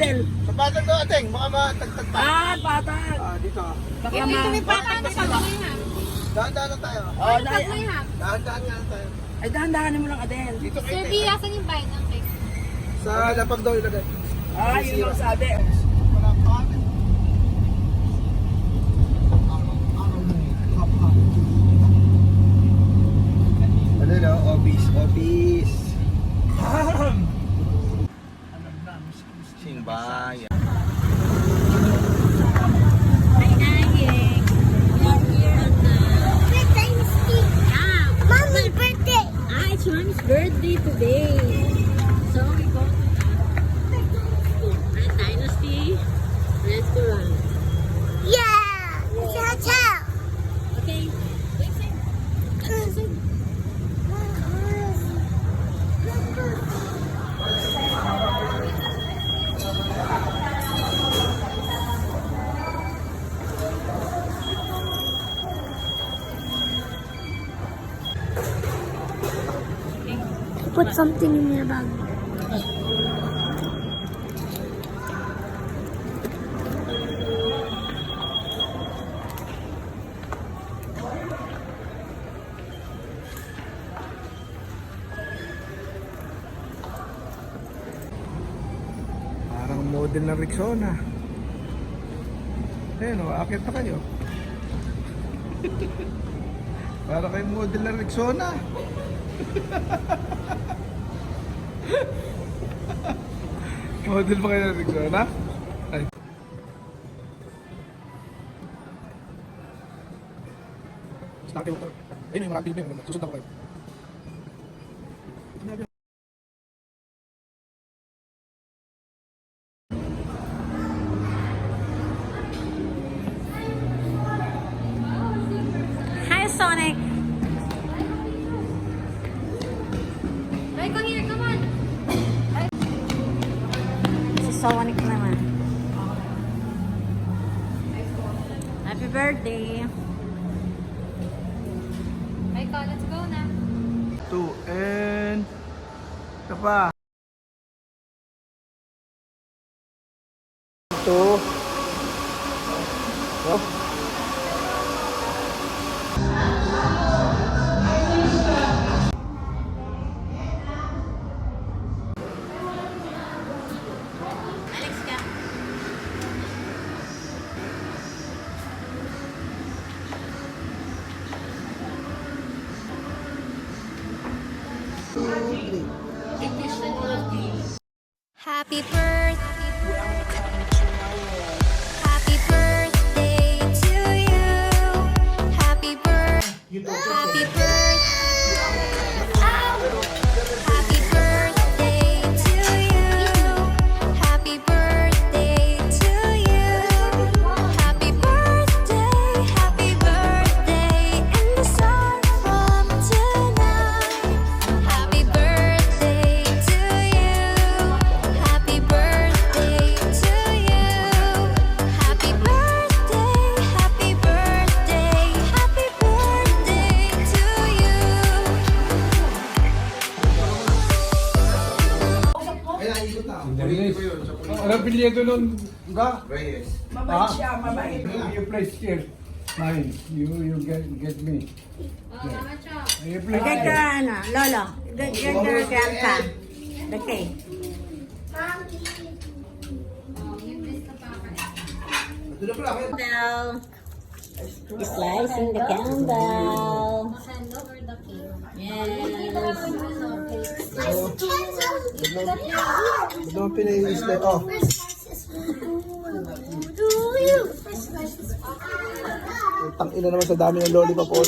Adel. Sa patag to, ateng. Baka matagtag pa. Patag. Dito. Baka ma... Dahan-dahan na tayo. Oh, Dahan-dahan nga na tayo. ay, dahan-dahanin mo lang, Adel. Dito kayo. Sir B, asan yung bayan ng cake? Sa lapag daw ilagay. Yun ang sabi. Walang pangalan. Ano na? Office. Simbayan. It's Mommy's birthday today. So we go to the Dynasty restaurant. Yeah! It's a hotel! Okay. Wait, sing. Put something in your bag. Parang model na Rexona. Ayun o, akit na kayo. Para kayong model na Rexona. Model ba kayo ng Rexona? Ay. Snake mo. Ayun yung mga active mo. Susunod ako kayo. Hi, Sonic. Right, go here. Come on. Si Sonic naman. Happy birthday. Michael, let's go na. 2 and... Ito pa. 2. Oh. Alex ka. Happy birthday. Happy birthday to you. Happy birthday. Happy birthday. Happy birthday to you. Happy birthday to you. Happy birthday. Happy birthday in the sun from tonight. Happy birthday to you. Happy birthday to you. Happy birthday. Happy birthday. Happy birthday to you. Anong pilyeto nun? Ga? Reyes. Mabait siya, mabait. You play scared. Mine. You get me. You play Get scared. your, ano, Lolo. Get your grandpa. The cake. Candle. Slicing the candle. Yes. Ito ang pinay-isla. Oh. Tang ina naman sa dami ng lollipop. Oh.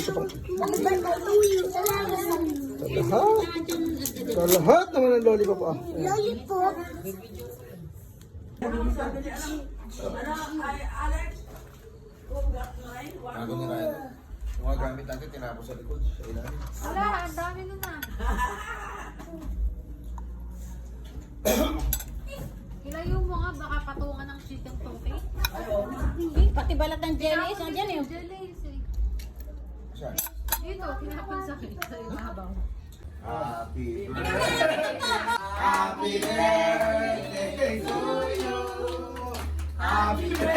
Sa lahat naman ng lollipop. Ah. Lollipop. Bago ni Ryan. Yung mga gamit natin, tinapos sa likod. Sa ilalim. Wala, ang dami nun na. Ilayo mo nga, baka patungan ng shit yung toke. Pati balat ng jelly is nandiyan eh. Jelly is eh. Saan? Dito, kinakapal sa akin. Sa ibabaw. Happy birthday. Happy birthday to you. Happy birthday